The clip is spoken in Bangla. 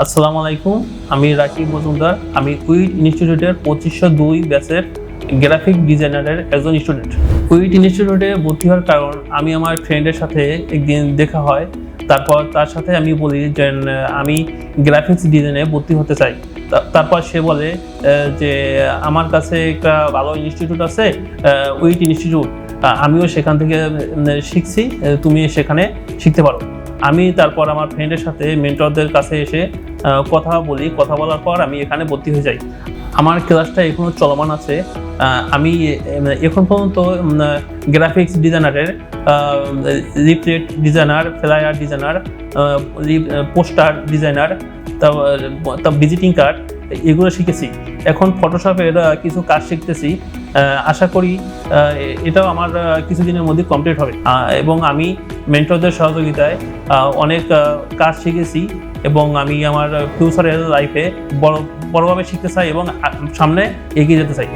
আসসালামু আলাইকুম, আমি রাকিব মজুমদার। আমি উইট ইনস্টিটিউটের 2502 ব্যাচের গ্রাফিক ডিজাইনারের একজন স্টুডেন্ট। উইট ইনস্টিটিউটে ভর্তি হওয়ার কারণ, আমি আমার ফ্রেন্ডের সাথে একদিন দেখা হয়। তারপর তার সাথে আমি বলি যে আমি গ্রাফিক্স ডিজাইনে ভর্তি হতে চাই। তারপর সে বলে যে আমার কাছে একটা ভালো ইনস্টিটিউট আছে, উইট ইনস্টিটিউট। আমিও সেখান থেকে শিখছি, তুমি সেখানে শিখতে পারো। আমি তারপর আমার ফ্রেন্ডের সাথে মেন্টরদের কাছে এসে কথা বলার পর আমি এখানে ভর্তি হয়ে যাই। আমার ক্লাসটা এখনও চলমান আছে। আমি এখন পর্যন্ত গ্রাফিক্স ডিজাইনারের leaflet designer, flyer designer, poster designer, তা ভিজিটিং কার্ড, এগুলো শিখেছি। এখন ফটোশপের কিছু কাজ শিখতেছি। আশা করি এটাও আমার কিছুদিনের মধ্যে কমপ্লিট হবে। এবং আমি মেন্টরদের সহযোগিতায় অনেক কাজ শিখেছি এবং আমি আমার ফিউচারের লাইফে বড়ভাবে শিখতে চাই এবং সামনে এগিয়ে যেতে চাই।